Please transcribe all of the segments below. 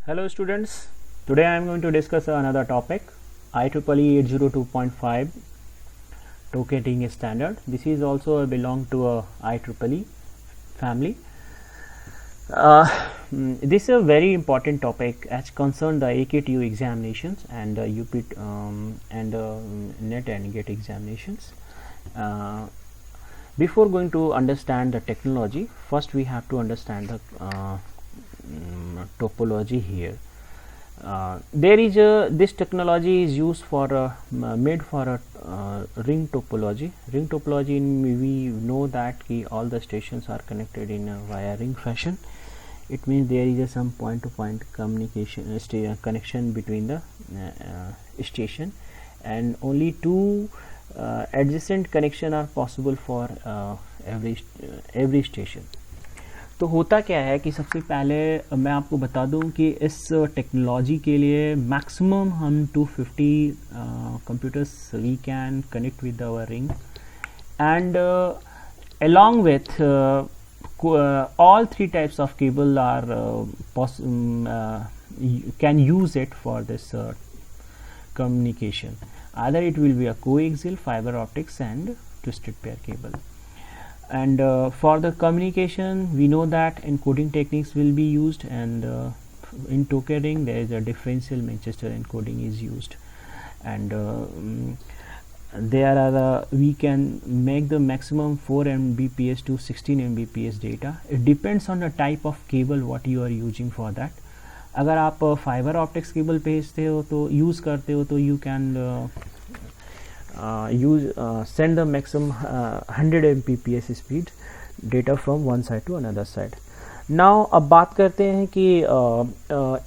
Hello students, today I am going to discuss another topic, IEEE 802.5 tokening standard. This is also belong to a IEEE family. This is a very important topic as concern the AKTU examinations and UP and NET and GATE examinations. Before going to understand the technology, first we have to understand the topology here. This technology is used for made for a ring topology. Ring topology, we know that all the stations are connected in via ring fashion. It means there is some point-to-point communication connection between the station, and only two adjacent connection are possible for every station. तो होता क्या है कि सबसे पहले मैं आपको बता दूं कि इस टेक्नोलॉजी के लिए मैक्सिमम हम 250 computers we can connect with our ring, and along with all three types of cable are can use it for this communication. Either it will be a coaxial, fiber optics and twisted pair cable. And for the communication, we know that encoding techniques will be used, and in tokening there is a differential Manchester encoding is used, and there are we can make the maximum 4 Mbps to 16 Mbps data. It depends on the type of cable what you are using for that. अगर आप fibre optics cable भेजते हो तो use करते हो तो you can send the maximum 100 Mbps speed data from one side to another side. Now अब बात करते हैं कि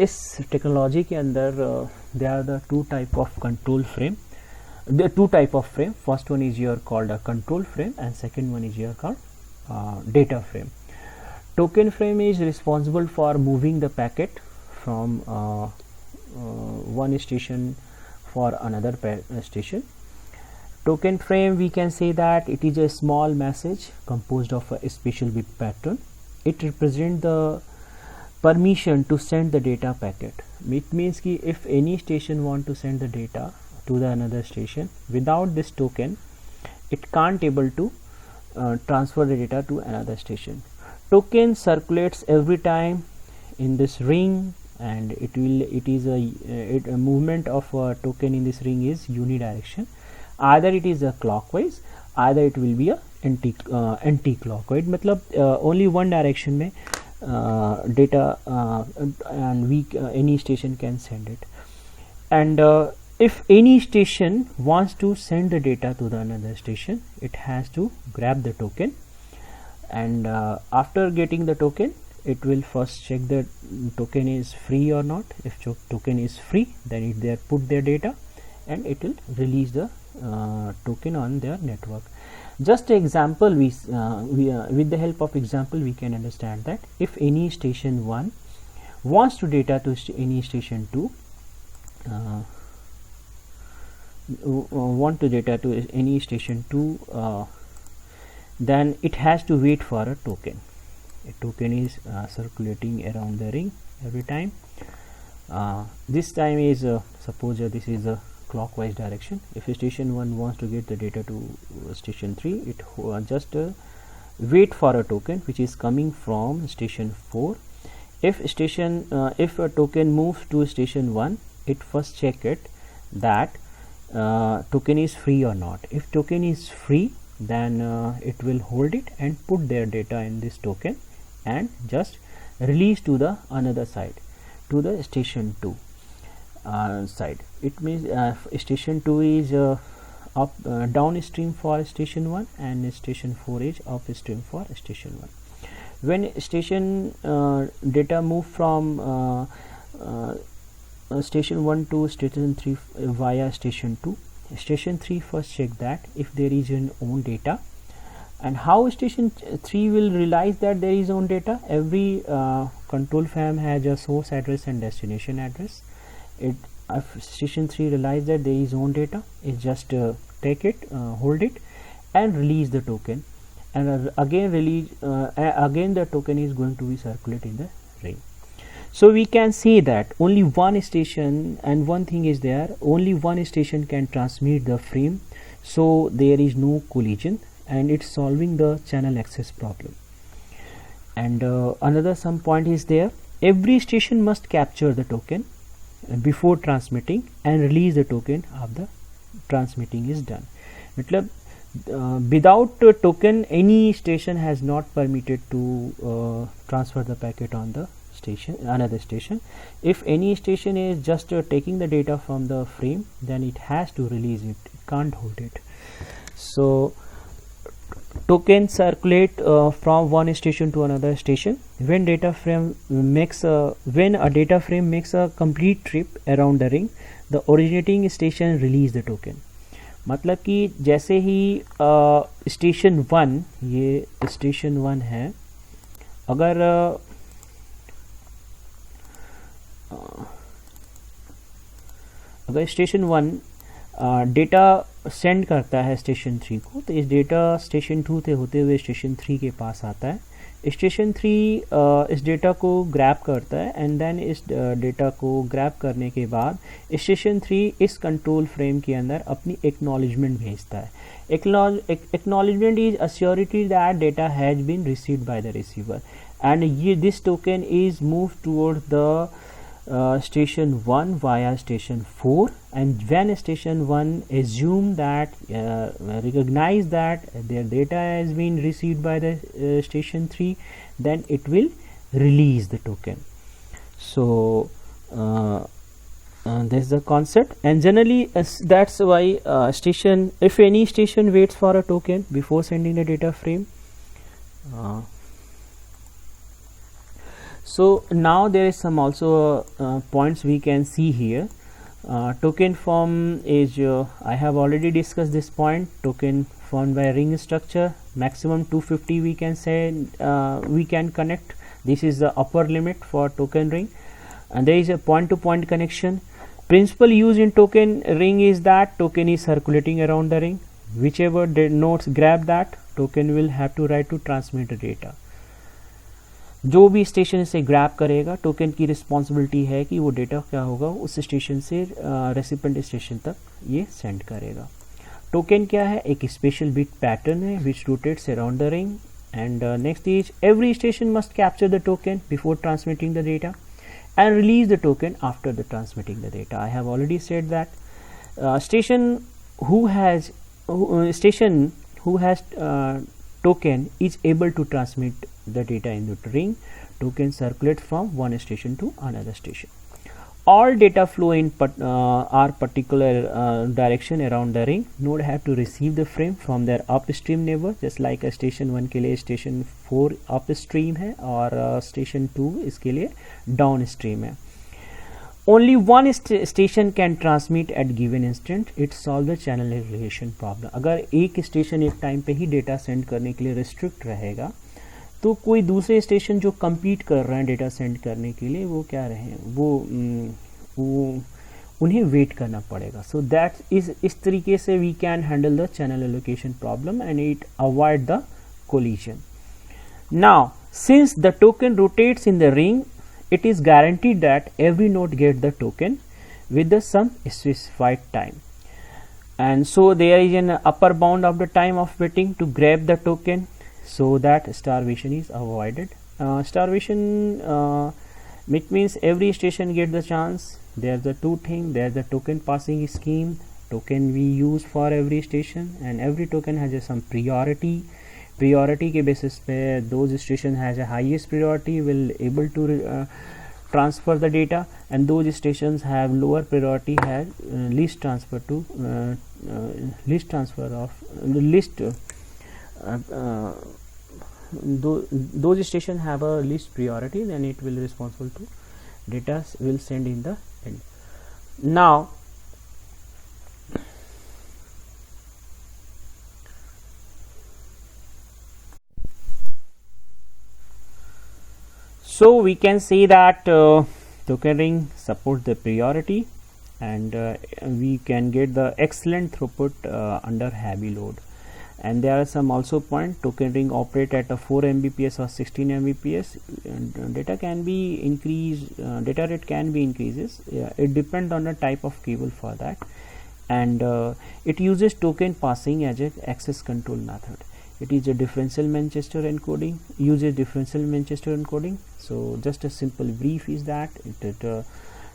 इस टेक्नोलॉजी के अंदर there are the two type of control frame. There are two type of frame. First one is here called a control frame, and second one is here called data frame. Token frame is responsible for moving the packet from one station for another station. Token frame, we can say that it is a small message composed of a special bit pattern. It represents the permission to send the data packet. It means कि if any station want to send the data to the another station, without this token it can't able to transfer the data to another station. Token circulates every time in this ring, and it is a movement of a token in this ring is unidirection. Either it is a clockwise, either it will be a anti-clockwise. मतलब only one direction में data and any station can send it. And if any station wants to send the data to the another station, it has to grab the token, and after getting the token, it will first check the token is free or not. If token is free, then it there put their data, and it will release the token on their network. Just an example, with the help of example we can understand that if any station 1 wants to data to any station 2, want to data to any station 2, then it has to wait for a token. A token is circulating around the ring every time. This time is suppose this is a clockwise direction. If station 1 wants to get the data to station 3, it just wait for a token which is coming from station 4. If a token moves to station 1, it first check it that token is free or not. If token is free, then it will hold it and put their data in this token and just release to the another side, to the station 2 side. It means station 2 is up downstream for station 1, and station 4 is upstream for station 1. When station data move from station 1 to station 3 via station 2, station 3 first check that if there is an own data. And how station 3 will realize that there is own data? Every control frame has a source address and destination address. If station 3 realize that there is own data, it just take it, hold it, and release the token, and again the token is going to be circulated in the ring. So we can say that only one station, and one thing is there, only one station can transmit the frame, so there is no collision, and it's solving the channel access problem. And another some point is there, every station must capture the token before transmitting and release the token after transmitting is done. मतलब without token any station has not permitted to transfer the packet on the station, another station. If any station is just taking the data from the frame, then it has to release it, it can't hold it. So token circulate from one station to another station. When a data frame makes a complete trip around the ring, the originating station release the token. मतलब कि जैसे ही station 1, ये station 1 है, अगर station 1 data send करता है station 3 को, तो इस डेटा स्टेशन 2 से होते हुए स्टेशन 3 के पास आता है. स्टेशन 3 इस डेटा को ग्रैब करता है, एंड देन इस डेटा को ग्रैब करने के बाद स्टेशन 3 इस कंट्रोल फ्रेम के अंदर अपनी एक्नॉलेजमेंट भेजता है. Acknowledgement is assurity that data has been received by the receiver, and ये this token is move toward the station 1 via station 4, and when station 1 assume that recognize that their data has been received by the station 3, then it will release the token. So this is the concept, and generally that's why station, if any station waits for a token before sending the data frame. So now there is some also points we can see here. Token form is I have already discussed this point. Token formed by ring structure, maximum 250 we can say we can connect. This is the upper limit for token ring, and there is a point-to-point connection. Principal use in token ring is that token is circulating around the ring. Whichever nodes grab that, token will have to write to transmit the data. जो भी station से grab करेगा, token की responsibility है कि वो data क्या होगा, उस स्टेशन से रेसिपिएंट स्टेशन तक ये सेंड करेगा. टोकन क्या है, एक स्पेशल बिट पैटर्न है which rotates around the ring. And next is every station must capture the token before transmitting the data and release the token after the transmitting the data. I have already said that station who has token is able to transmit the data in the ring. Token circulate from one station to another station. All data flow in are particular direction around the ring. Node have to receive the frame from their upstream neighbor, just like a station 1 के लिए station 4 upstream है और station 2 इसके लिए downstream है. Only one station can transmit at given instant. It solve the channel relation problem. अगर एक station एक टाइम पे ही डेटा सेंड करने के लिए रिस्ट्रिक्ट रहेगा, तो कोई दूसरे स्टेशन जो कम्पीट कर रहे हैं डेटा सेंड करने के लिए, वो क्या रहे, वो उन्हें वेट करना पड़ेगा. सो दैट इज, इस तरीके से we can handle the channel allocation problem and it avoid the collision. Now since the token rotates in the ring, it is guaranteed that every node gets the token with the some specified time, and so there is an upper bound of the time of waiting to grab the token, so that starvation is avoided. Starvation it means every station gets the chance. There's the two things, there's the token passing scheme, token we use for every station, and every token has some priority के basis पे those station has a highest priority will able to transfer the data, and those stations have lower priority has least transfer to least transfer of least those station have a least priority, then it will responsible to data will send in the end. Now so we can say that token ring supports the priority, and we can get the excellent throughput under heavy load. And there are some also point token ring operate at a 4 Mbps or 16 Mbps. And data can be increased, data rate can be increases. It depends on the type of cable for that. And it uses token passing as a access control method. It is a differential Manchester encoding, uses differential Manchester encoding. So just a simple brief is that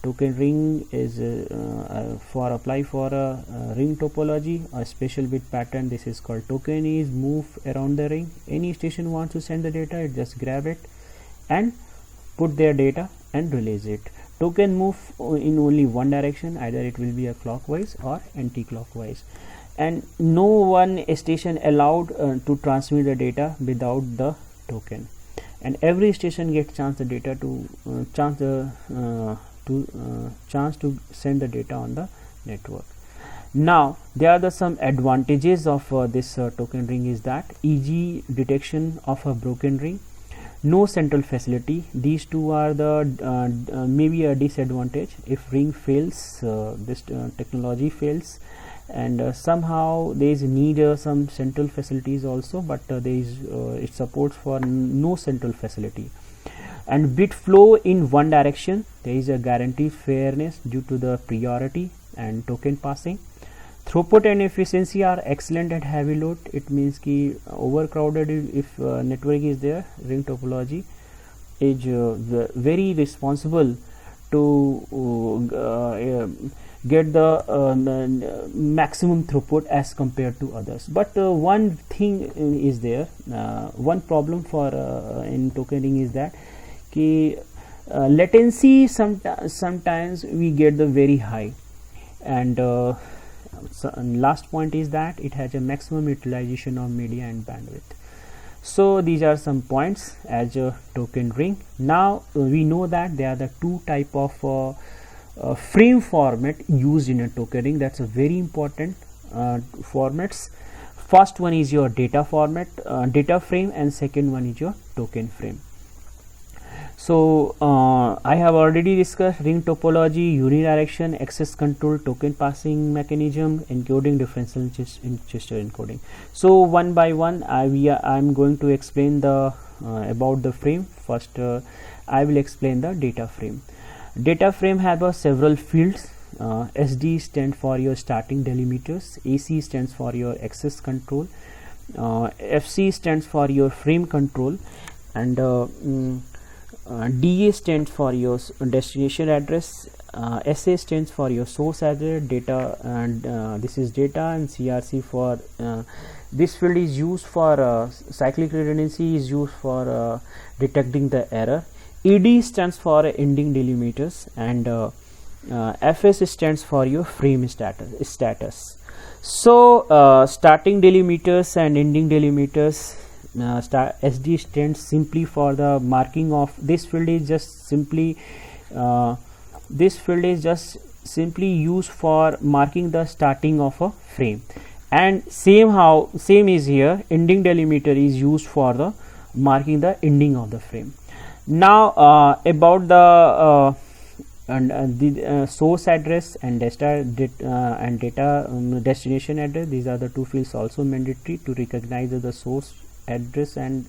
token ring is for apply for a ring topology, a special bit pattern. This is called token is move around the ring. Any station wants to send the data, it just grab it and put their data and release it. Token move in only one direction, either it will be a clockwise or anti-clockwise, and no one station allowed to transmit the data without the token, and every station gets chance the data to chance to send the data on the network. Now there are some advantages of this token ring is that easy detection of a broken ring, no central facility. These two are the maybe a disadvantage. If ring fails, this technology fails, and somehow there is need some central facilities also, but there is it supports for no central facility. And bit flow in one direction, there is a guaranteed fairness due to the priority and token passing. Throughput and efficiency are excellent at heavy load. It means ki overcrowded if network is there, ring topology is very responsible to get the maximum throughput as compared to others. But one thing is there, one problem for in token ring is that ki latency sometimes we get the very high, and last point is that it has a maximum utilization of media and bandwidth. So these are some points as a token ring. Now we know that there are the two type of frame format used in a token ring. That's a very important formats. First one is your data format, data frame, and second one is your token frame. So I have already discussed ring topology, unidirection, access control, token passing mechanism, encoding, differential Manchester encoding. So one by one I am going to explain the about the frame. First I will explain the data frame. Data frame have several fields. SD stands for your starting delimiters, AC stands for your access control, FC stands for your frame control, and DA stands for your destination address, SA stands for your source address, data, and this is data, and CRC for this field is used for cyclic redundancy is used for detecting the error. ED stands for ending delimiters, and FS stands for your frame status. So starting delimiters and ending delimiters, SD stands simply for the marking of this field is just simply used for marking the starting of a frame, and same is here. Ending delimiter is used for the marking the ending of the frame. Now about the source address and data destination address, these are the two fields also mandatory to recognize the source address and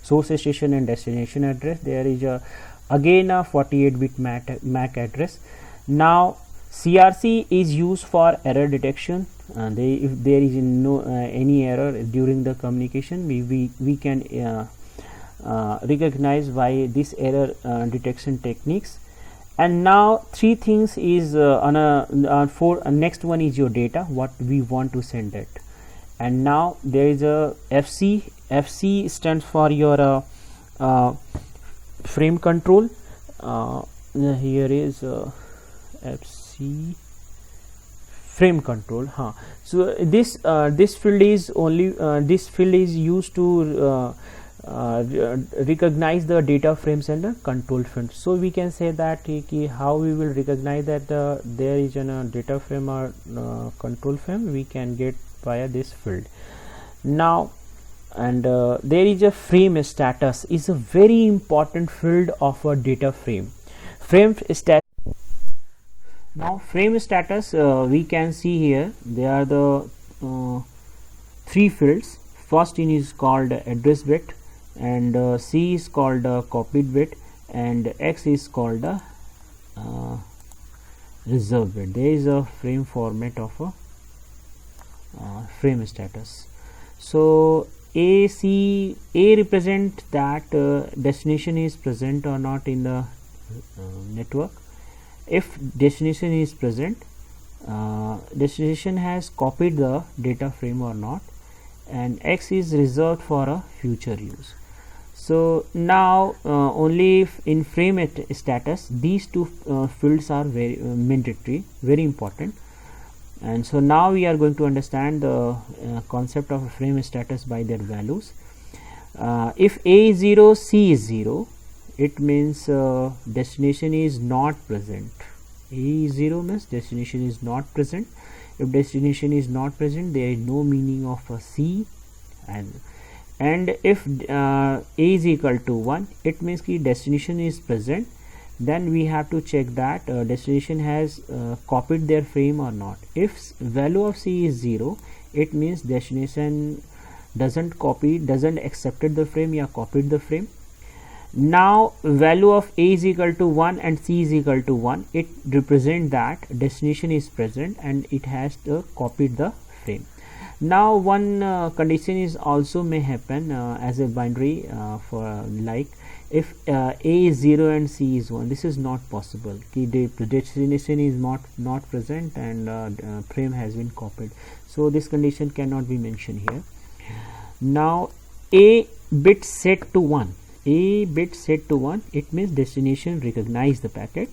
source station and destination address. There is again a 48-bit MAC address. Now CRC is used for error detection. If there is no any error during the communication, we can recognize by this error detection techniques. And now three things is next one is your data, what we want to send it. And now there is a FC stands for your frame control. Here is FC frame control. So this field is only used to recognize the data frames and the control frames. So we can say that how we will recognize that there is a data frame or control frame, we can get via this field. Now, and there is a frame status is a very important field of a data frame. Frame status. Now frame status we can see here there are the three fields. First in is called address bit, and C is called copied bit, and X is called reserved bit. There is a frame format of a frame status. So A represent that destination is present or not in the network. If destination is present, destination has copied the data frame or not, and X is reserved for a future use. So now only in frame status these two fields are very mandatory, very important. And so now we are going to understand the concept of frame status by their values. If A is 0, C is 0, it means destination is not present. A is 0 means destination is not present. If destination is not present, there is no meaning of a C. And if A is equal to 1, it means ki destination is present. Then we have to check that destination has copied their frame or not. If value of C is 0, it means destination doesn't accepted the frame, or copied the frame. Now value of A is equal to 1 and C is equal to 1, it represent that destination is present and it has copied the frame. Now one condition is also may happen as a binary for like if A is 0 and C is 1, this is not possible. The destination is not present and frame has been copied. So this condition cannot be mentioned here. Now A bit set to 1. A bit set to 1, it means destination recognize the packet,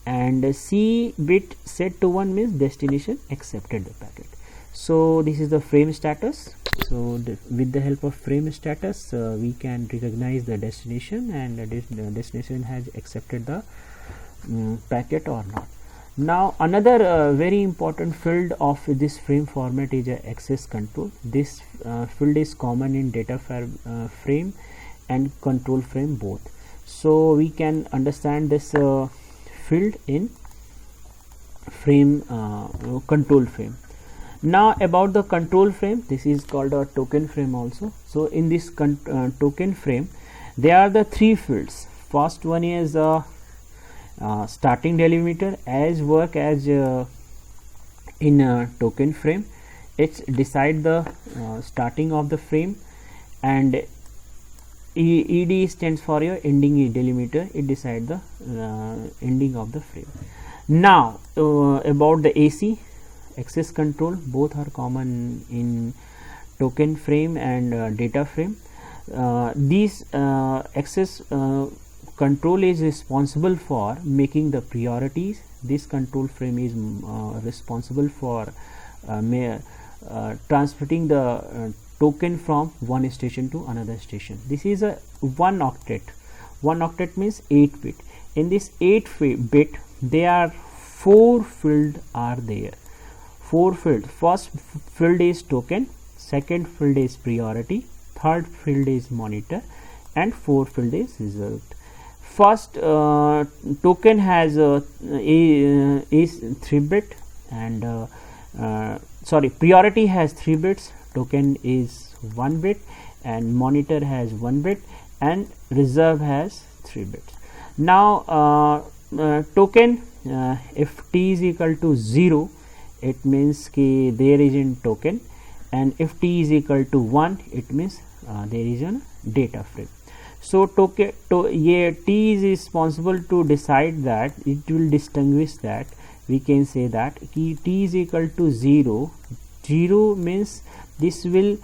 and C bit set to 1 means destination accepted the packet. So this is the frame status. So with the help of frame status we can recognize the destination, and the destination has accepted the packet or not. Now another very important field of this frame format is access control. This field is common in data frame and control frame both. So we can understand this field in frame control frame. Now about the control frame, this is called a token frame also. So in this token frame there are the three fields. First one is starting delimiter, as work as in a token frame. It decide the starting of the frame, and ED stands for your ending delimiter. It decide the ending of the frame. Now about the AC, access control, both are common in token frame and data frame. These access control is responsible for making the priorities. This control frame is responsible for transmitting the token from one station to another station. This is a 1 octet. 1 octet means 8 bit. In this 8 bit there are 4 fields are there. 4 fields. First field is token, second field is priority, third field is monitor, and fourth field is reserved. First token has is 3 bit, and priority has 3 bits, token is 1 bit, and monitor has 1 bit, and reserve has 3 bits. Now token, if t is equal to 0, it means ki there is in token, and if t is equal to 1, it means there is a data frame. So token t is responsible to decide that, it will distinguish that. We can say that ki t is equal to 0. 0 means this will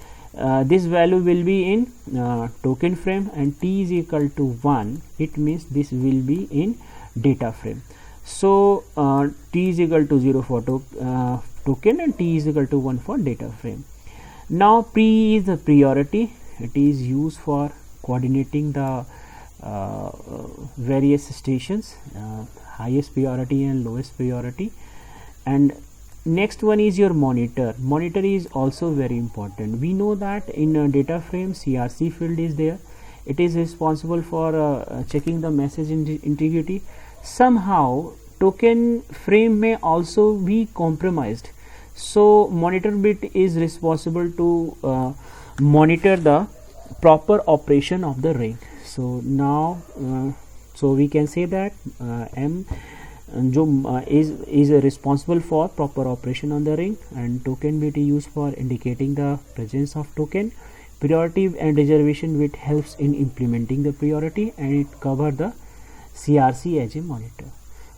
this value will be in token frame, and t is equal to 1, it means this will be in data frame. So t is equal to 0 for token, and t is equal to 1 for data frame. Now pre is the priority. It is used for coordinating the various stations, highest priority and lowest priority. And next one is your monitor. Monitor is also very important. We know that in a data frame CRC field is there. It is responsible for checking the message integrity. Somehow token frame may also be compromised. So monitor bit is responsible to monitor the proper operation of the ring. So now so we can say that M जो is responsible for proper operation on the ring, and token bit is used for indicating the presence of token. Priority and reservation bit helps in implementing the priority, and it covers the CRC as a monitor.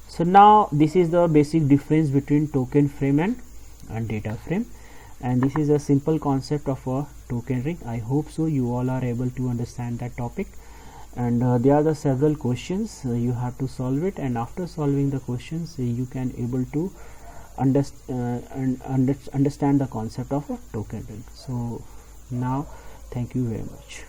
So now this is the basic difference between token frame and data frame, and this is a simple concept of a token ring. I hope so you all are able to understand that topic, and there are the several questions you have to solve it, and after solving the questions you can able to understand the concept of a token ring. So now thank you very much.